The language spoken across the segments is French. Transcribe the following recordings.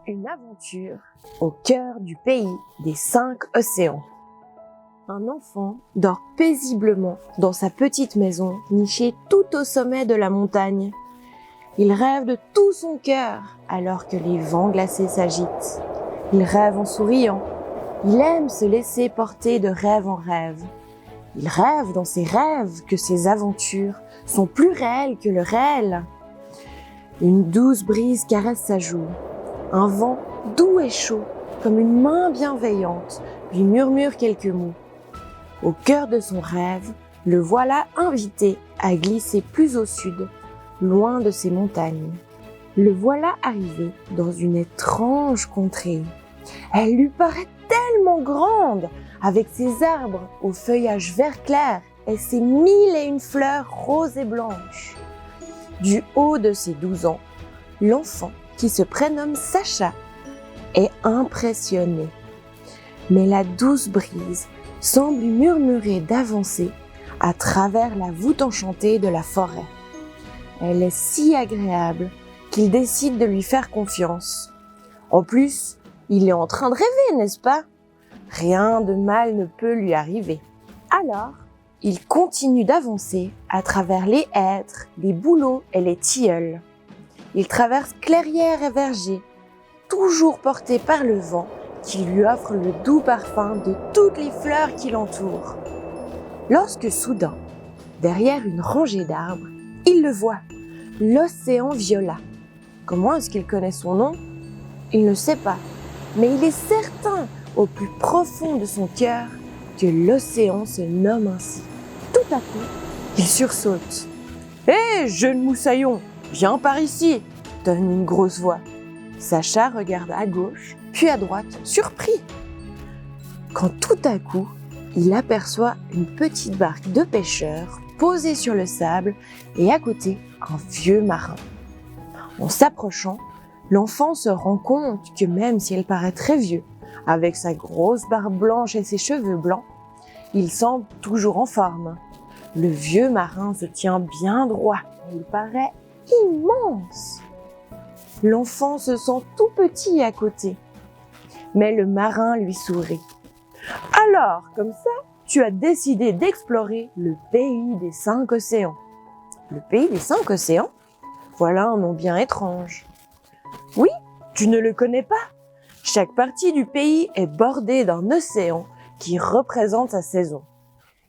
Une aventure au cœur du pays des 5 océans. Un enfant dort paisiblement dans sa petite maison nichée tout au sommet de la montagne. Il rêve de tout son cœur alors que les vents glacés s'agitent. Il rêve en souriant. Il aime se laisser porter de rêve en rêve. Il rêve dans ses rêves que ses aventures sont plus réelles que le réel. Une douce brise caresse sa joue. Un vent doux et chaud, comme une main bienveillante, lui murmure quelques mots. Au cœur de son rêve, le voilà invité à glisser plus au sud, loin de ces montagnes. Le voilà arrivé dans une étrange contrée. Elle lui paraît tellement grande, avec ses arbres au feuillage vert clair et ses 1001 fleurs roses et blanches. Du haut de ses 12 ans, l'enfant, qui se prénomme Sacha, est impressionné. Mais la douce brise semble lui murmurer d'avancer à travers la voûte enchantée de la forêt. Elle est si agréable qu'il décide de lui faire confiance. En plus, il est en train de rêver, n'est-ce pas? Rien de mal ne peut lui arriver. Alors, il continue d'avancer à travers les hêtres, les bouleaux et les tilleuls. Il traverse clairières et vergers, toujours porté par le vent qui lui offre le doux parfum de toutes les fleurs qui l'entourent. Lorsque soudain, derrière une rangée d'arbres, il le voit, l'océan violat. Comment est-ce qu'il connaît son nom? Il ne sait pas, mais il est certain au plus profond de son cœur que l'océan se nomme ainsi. Tout à coup, il sursaute. « Hé, jeune moussaillon, viens par ici !» donne une grosse voix. Sacha regarde à gauche, puis à droite, surpris. Quand tout à coup, il aperçoit une petite barque de pêcheurs posée sur le sable et à côté, un vieux marin. En s'approchant, l'enfant se rend compte que même si elle paraît très vieux, avec sa grosse barbe blanche et ses cheveux blancs, il semble toujours en forme. Le vieux marin se tient bien droit et il paraît immense. L'enfant se sent tout petit à côté, mais le marin lui sourit. « Alors, comme ça, tu as décidé d'explorer le pays des 5 océans. » Le pays des 5 océans? Voilà un nom bien étrange. Oui, tu ne le connais pas? Chaque partie du pays est bordée d'un océan qui représente sa saison.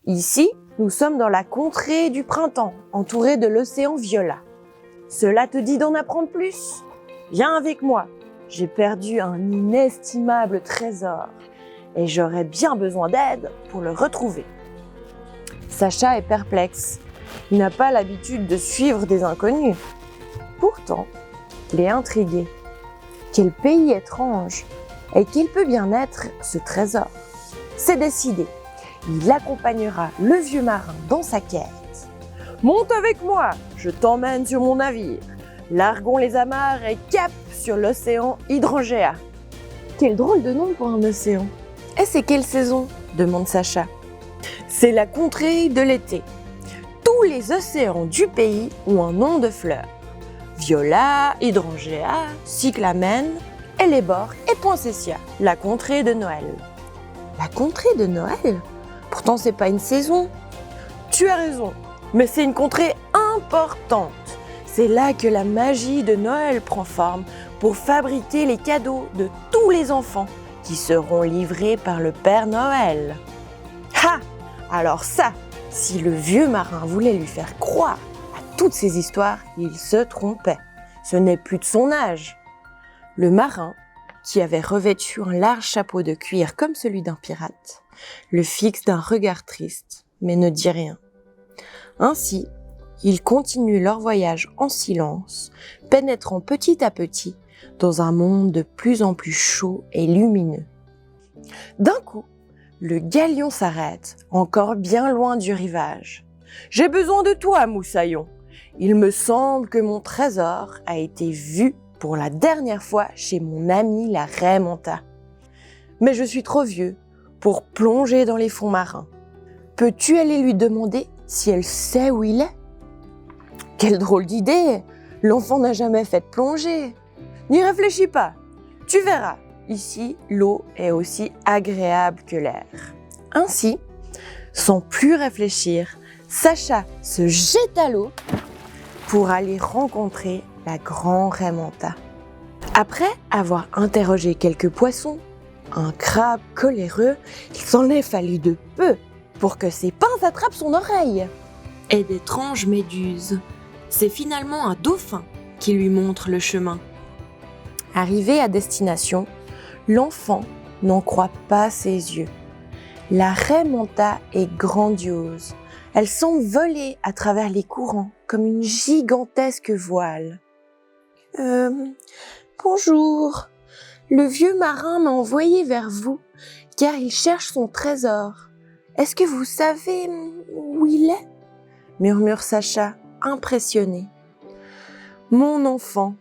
Ici, nous sommes dans la contrée du printemps, entourée de l'océan violat. Cela te dit d'en apprendre plus? Viens avec moi, j'ai perdu un inestimable trésor et j'aurais bien besoin d'aide pour le retrouver. Sacha est perplexe, il n'a pas l'habitude de suivre des inconnus. Pourtant, il est intrigué. Quel pays étrange et quel peut bien être ce trésor? C'est décidé, il accompagnera le vieux marin dans sa quête. « Monte avec moi, je t'emmène sur mon navire. Largons les amarres et cap sur l'océan Hydrangea. » Quel drôle de nom pour un océan. « Et c'est quelle saison ?» demande Sacha. « C'est la contrée de l'été. Tous les océans du pays ont un nom de fleurs. Viola, Hydrangea, Cyclamen, Hellebore et Poinsettia, la contrée de Noël. » La contrée de Noël? Pourtant c'est pas une saison. Tu as raison, mais c'est une contrée importante. C'est là que la magie de Noël prend forme pour fabriquer les cadeaux de tous les enfants qui seront livrés par le Père Noël. Ha! Alors ça, si le vieux marin voulait lui faire croire à toutes ces histoires, il se trompait. Ce n'est plus de son âge. Le marin, qui avait revêtu un large chapeau de cuir comme celui d'un pirate, le fixe d'un regard triste, mais ne dit rien. Ainsi, ils continuent leur voyage en silence, pénétrant petit à petit dans un monde de plus en plus chaud et lumineux. D'un coup, le galion s'arrête, encore bien loin du rivage. « J'ai besoin de toi, moussaillon. Il me semble que mon trésor a été vu pour la dernière fois chez mon ami la raie Manta. Mais je suis trop vieux pour plonger dans les fonds marins. Peux-tu aller lui demander si elle sait où il est? » Quelle drôle d'idée! L'enfant n'a jamais fait de plongée. N'y réfléchis pas. Tu verras, ici, l'eau est aussi agréable que l'air. » Ainsi, sans plus réfléchir, Sacha se jette à l'eau pour aller rencontrer la grande Raie Manta. Après avoir interrogé quelques poissons, un crabe coléreux, il s'en est fallu de peu pour que ses pinces attrapent son oreille. Et d'étranges méduses. C'est finalement un dauphin qui lui montre le chemin. Arrivé à destination, l'enfant n'en croit pas ses yeux. La Raie Manta est grandiose. Elle semble voler à travers les courants comme une gigantesque voile. Bonjour, le vieux marin m'a envoyé vers vous car il cherche son trésor. Est-ce que vous savez où il est ? Murmure Sacha, impressionné. Mon enfant,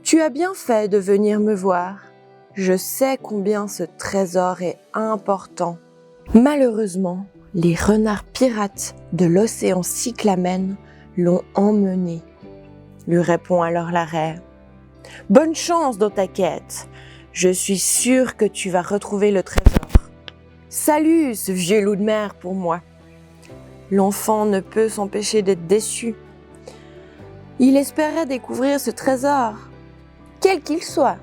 tu as bien fait de venir me voir. Je sais combien ce trésor est important. Malheureusement, les renards pirates de l'océan Cyclamen l'ont emmené, lui répond alors la raie. Bonne chance dans ta quête. Je suis sûre que tu vas retrouver le trésor. Salut, ce vieux loup de mer pour moi. L'enfant ne peut s'empêcher d'être déçu. Il espérait découvrir ce trésor, quel qu'il soit.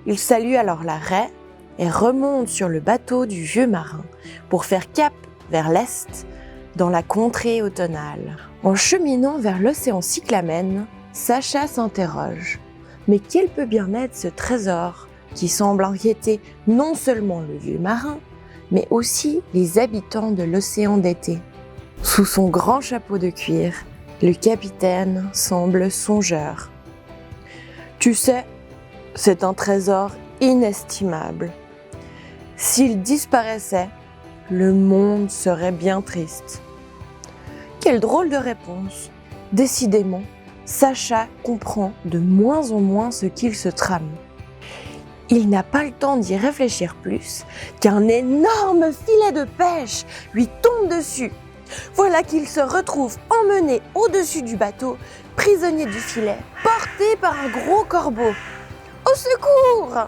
Il salue alors la raie et remonte sur le bateau du vieux marin pour faire cap vers l'est dans la contrée automnale. En cheminant vers l'océan Cyclamen, Sacha s'interroge. Mais quel peut bien être ce trésor qui semble inquiéter non seulement le vieux marin, mais aussi les habitants de l'océan d'été? Sous son grand chapeau de cuir, le capitaine semble songeur. Tu sais, c'est un trésor inestimable. S'il disparaissait, le monde serait bien triste. Quelle drôle de réponse! Décidément, Sacha comprend de moins en moins ce qu'il se trame. Il n'a pas le temps d'y réfléchir plus qu'un énorme filet de pêche lui tombe dessus. Voilà qu'il se retrouve emmené au-dessus du bateau, prisonnier du filet, porté par un gros corbeau. Au secours!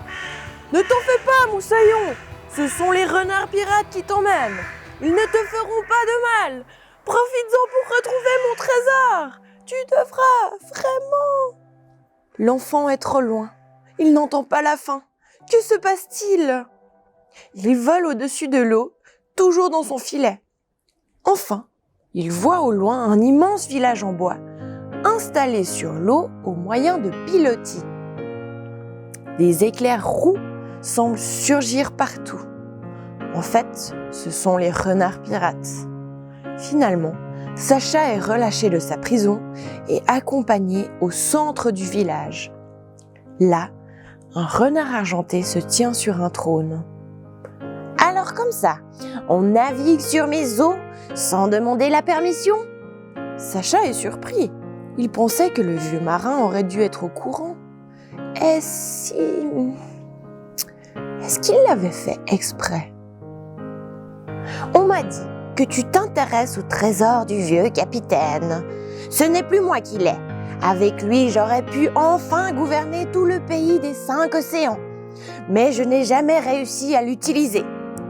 Ne t'en fais pas, moussaillon! Ce sont les renards pirates qui t'emmènent. Ils ne te feront pas de mal. Profites-en pour retrouver mon trésor. Tu devras vraiment. L'enfant est trop loin. Il n'entend pas la fin. Que se passe-t-il? Il vole au-dessus de l'eau, toujours dans son filet. Enfin, il voit au loin un immense village en bois, installé sur l'eau au moyen de pilotis. Des éclairs roux semblent surgir partout. En fait, ce sont les renards pirates. Finalement, Sacha est relâché de sa prison et accompagné au centre du village. Là, un renard argenté se tient sur un trône. Alors comme ça, on navigue sur mes eaux sans demander la permission? Sacha est surpris. Il pensait que le vieux marin aurait dû être au courant. Est-ce qu'il l'avait fait exprès? On m'a dit que tu t'intéresses au trésor du vieux capitaine. Ce n'est plus moi qui l'ai. Avec lui, j'aurais pu enfin gouverner tout le pays des 5 océans. Mais je n'ai jamais réussi à l'utiliser.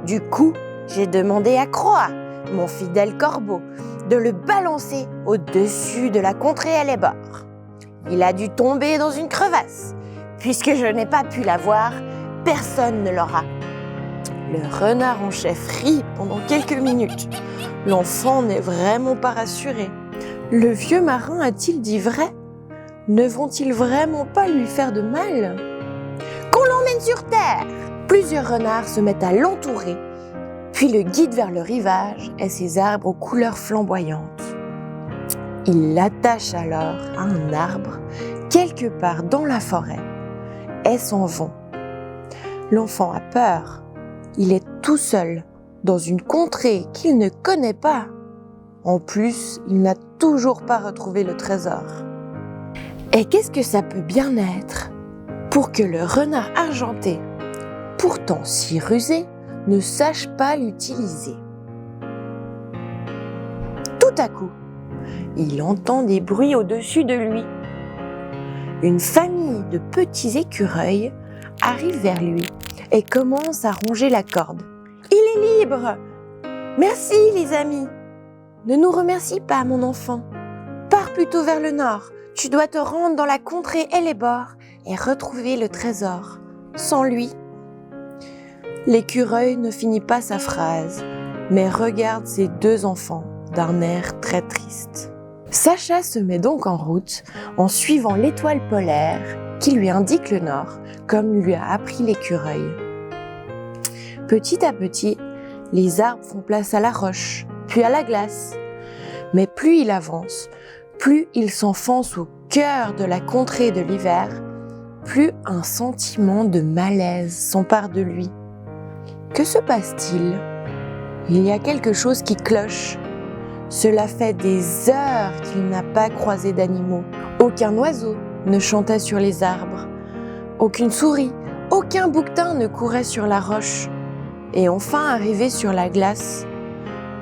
Du coup, j'ai demandé à Croa, mon fidèle corbeau, de le balancer au-dessus de la contrée à l'ébord. Il a dû tomber dans une crevasse. Puisque je n'ai pas pu l'avoir, personne ne l'aura. Le renard en chef rit pendant quelques minutes. L'enfant n'est vraiment pas rassuré. Le vieux marin a-t-il dit vrai? Ne vont-ils vraiment pas lui faire de mal? Qu'on l'emmène sur terre! Plusieurs renards se mettent à l'entourer, puis le guident vers le rivage et ses arbres aux couleurs flamboyantes. Ils l'attachent alors à un arbre, quelque part dans la forêt, et s'en vont. L'enfant a peur. Il est tout seul, dans une contrée qu'il ne connaît pas. En plus, il n'a toujours pas retrouvé le trésor. Et qu'est-ce que ça peut bien être pour que le renard argenté, pourtant si rusé, ne sache pas l'utiliser? Tout à coup, il entend des bruits au-dessus de lui. Une famille de petits écureuils arrive vers lui et commence à ronger la corde. « Il est libre ! Merci, les amis ! Ne nous remercie pas, mon enfant. Pars plutôt vers le nord. Tu dois te rendre dans la contrée Hellebore et retrouver le trésor. Sans lui... » L'écureuil ne finit pas sa phrase, mais regarde ses deux enfants d'un air très triste. Sacha se met donc en route en suivant l'étoile polaire qui lui indique le nord, comme lui a appris l'écureuil. Petit à petit, les arbres font place à la roche, puis à la glace. Mais plus il avance, plus il s'enfonce au cœur de la contrée de l'hiver, plus un sentiment de malaise s'empare de lui. Que se passe-t-il ? Il y a quelque chose qui cloche. Cela fait des heures qu'il n'a pas croisé d'animaux. Aucun oiseau ne chantait sur les arbres. Aucune souris, aucun bouquetin ne courait sur la roche. Et enfin arrivé sur la glace,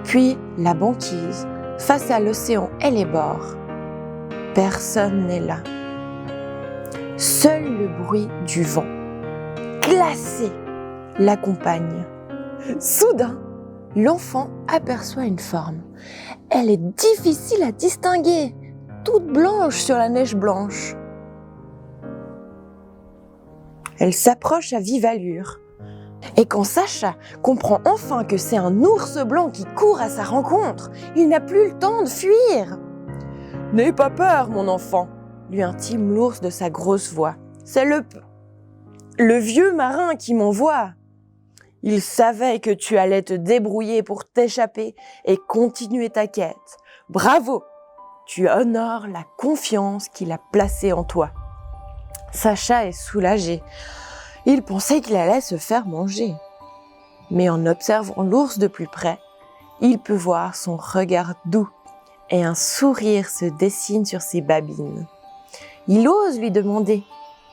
puis la banquise, face à l'océan Hellebore. Personne n'est là. Seul le bruit du vent, glacé, l'accompagne. Soudain, l'enfant aperçoit une forme. Elle est difficile à distinguer, toute blanche sur la neige blanche. Elle s'approche à vive allure. Et quand Sacha comprend enfin que c'est un ours blanc qui court à sa rencontre, il n'a plus le temps de fuir. « N'aie pas peur, mon enfant !» lui intime l'ours de sa grosse voix. « C'est le vieux marin qui m'envoie. Il savait que tu allais te débrouiller pour t'échapper et continuer ta quête. Bravo! Tu honores la confiance qu'il a placée en toi. » Sacha est soulagé. Il pensait qu'il allait se faire manger. Mais en observant l'ours de plus près, il peut voir son regard doux et un sourire se dessine sur ses babines. Il ose lui demander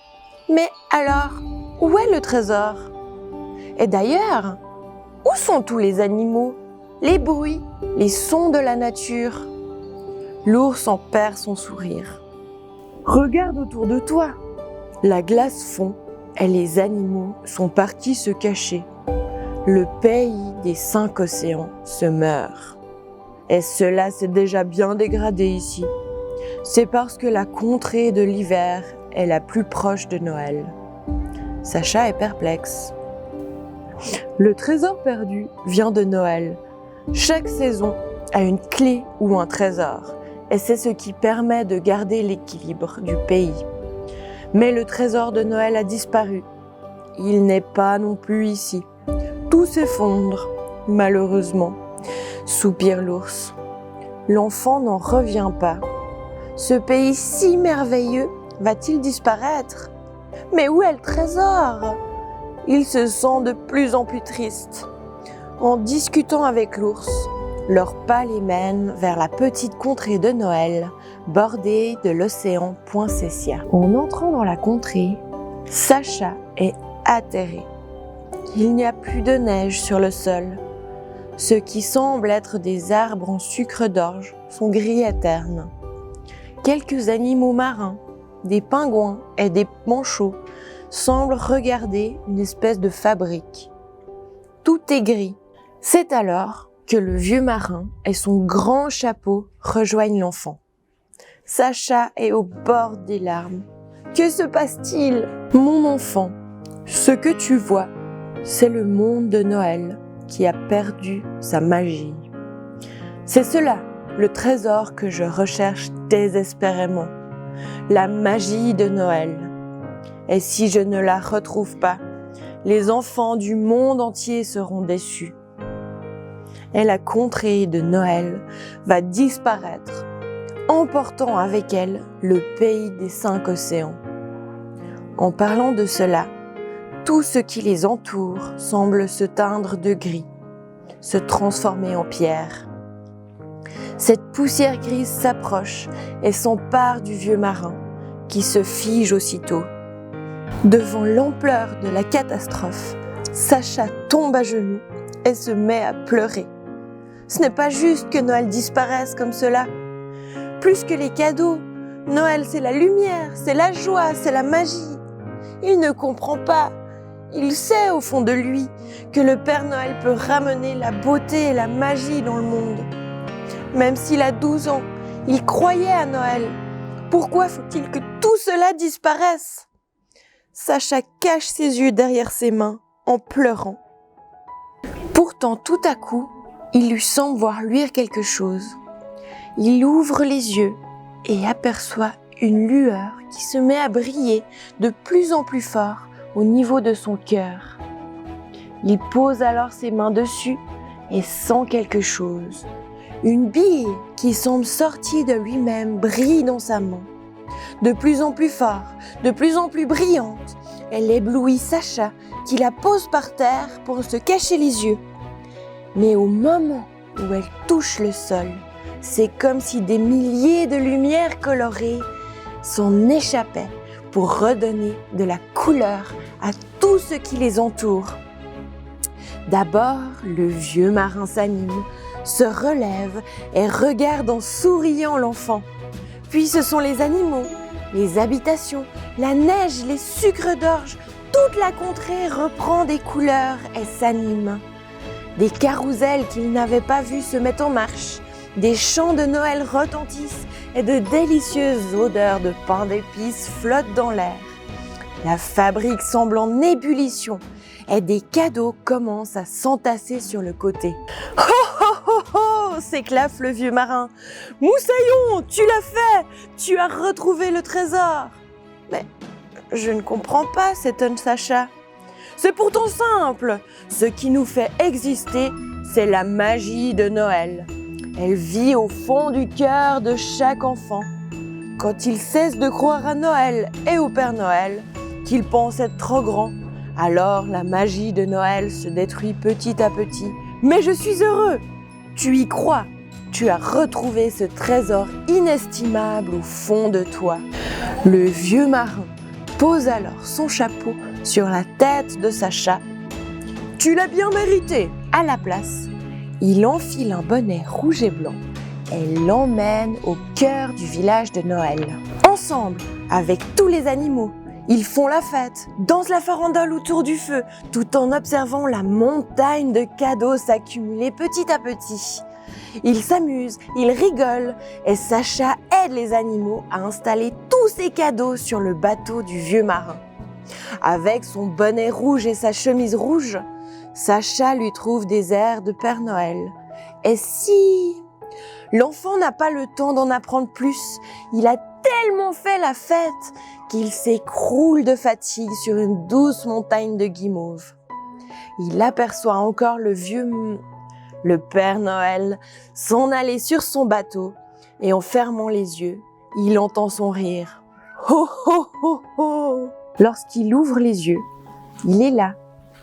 « Mais alors, où est le trésor ? Et d'ailleurs, où sont tous les animaux, les bruits, les sons de la nature ?» L'ours en perd son sourire. « Regarde autour de toi. La glace fond et les animaux sont partis se cacher. Le pays des 5 océans se meurt. Et cela s'est déjà bien dégradé ici. C'est parce que la contrée de l'hiver est la plus proche de Noël. » Sacha est perplexe. Le trésor perdu vient de Noël. Chaque saison a une clé ou un trésor, et c'est ce qui permet de garder l'équilibre du pays. Mais le trésor de Noël a disparu. Il n'est pas non plus ici. Tout s'effondre, malheureusement, soupire l'ours. L'enfant n'en revient pas. Ce pays si merveilleux va-t-il disparaître ? Mais où est le trésor ? Il se sent de plus en plus triste. En discutant avec l'ours, leur pas les mène vers la petite contrée de Noël, bordée de l'océan Poinsettia. En entrant dans la contrée, Sacha est atterré. Il n'y a plus de neige sur le sol. Ce qui semble être des arbres en sucre d'orge sont gris et ternes. Quelques animaux marins, des pingouins et des manchots semblent regarder une espèce de fabrique. Tout est gris. C'est alors que le vieux marin et son grand chapeau rejoignent l'enfant. Sacha est au bord des larmes. Que se passe-t-il ? Mon enfant, ce que tu vois, c'est le monde de Noël qui a perdu sa magie. C'est cela, le trésor que je recherche désespérément. La magie de Noël. Et si je ne la retrouve pas, les enfants du monde entier seront déçus. Et la contrée de Noël va disparaître, emportant avec elle le pays des 5 océans. En parlant de cela, tout ce qui les entoure semble se teindre de gris, se transformer en pierre. Cette poussière grise s'approche et s'empare du vieux marin, qui se fige aussitôt. Devant l'ampleur de la catastrophe, Sacha tombe à genoux et se met à pleurer. Ce n'est pas juste que Noël disparaisse comme cela. Plus que les cadeaux, Noël c'est la lumière, c'est la joie, c'est la magie. Il ne comprend pas Il sait au fond de lui que le Père Noël peut ramener la beauté et la magie dans le monde. Même s'il a 12 ans, il croyait à Noël. Pourquoi faut-il que tout cela disparaisse? Sacha cache ses yeux derrière ses mains en pleurant. Pourtant, tout à coup, il lui semble voir luire quelque chose. Il ouvre les yeux et aperçoit une lueur qui se met à briller de plus en plus fort au niveau de son cœur. Il pose alors ses mains dessus et sent quelque chose. Une bille qui semble sortie de lui-même brille dans sa main. De plus en plus fort, de plus en plus brillante, elle éblouit Sacha qui la pose par terre pour se cacher les yeux. Mais au moment où elle touche le sol, c'est comme si des milliers de lumières colorées s'en échappaient pour redonner de la couleur à tout ce qui les entoure. D'abord, le vieux marin s'anime, se relève et regarde en souriant l'enfant. Puis ce sont les animaux, les habitations, la neige, les sucres d'orge. Toute la contrée reprend des couleurs et s'anime. Des carrousels qu'il n'avait pas vus se mettent en marche. Des chants de Noël retentissent et de délicieuses odeurs de pain d'épices flottent dans l'air. La fabrique semble en ébullition et des cadeaux commencent à s'entasser sur le côté. « Ho ho ho ho !» s'éclaffe le vieux marin. « Moussaillon, tu l'as fait! Tu as retrouvé le trésor !»« Mais je ne comprends pas » s'étonne Sacha. « C'est pourtant simple. Ce qui nous fait exister, c'est la magie de Noël. Elle vit au fond du cœur de chaque enfant. Quand il cesse de croire à Noël et au Père Noël, qu'il pense être trop grand, alors la magie de Noël se détruit petit à petit. Mais je suis heureux. Tu y crois. Tu as retrouvé ce trésor inestimable au fond de toi. » Le vieux marin pose alors son chapeau sur la tête de Sacha. « Tu l'as bien mérité !» À la place, il enfile un bonnet rouge et blanc et l'emmène au cœur du village de Noël. Ensemble, avec tous les animaux, ils font la fête, dansent la farandole autour du feu, tout en observant la montagne de cadeaux s'accumuler petit à petit. Ils s'amusent, ils rigolent et Sacha aide les animaux à installer tous ces cadeaux sur le bateau du vieux marin. Avec son bonnet rouge et sa chemise rouge, Sacha lui trouve des airs de Père Noël. Et si l'enfant n'a pas le temps d'en apprendre plus, il a tellement fait la fête qu'il s'écroule de fatigue sur une douce montagne de guimauve. Il aperçoit encore le Père Noël s'en aller sur son bateau et en fermant les yeux, il entend son rire. Ho ho ho ho! Lorsqu'il ouvre les yeux, il est là,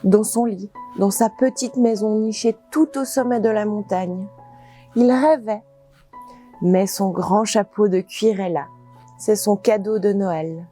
dans son lit, dans sa petite maison nichée tout au sommet de la montagne. Il rêvait, mais son grand chapeau de cuir est là. C'est son cadeau de Noël.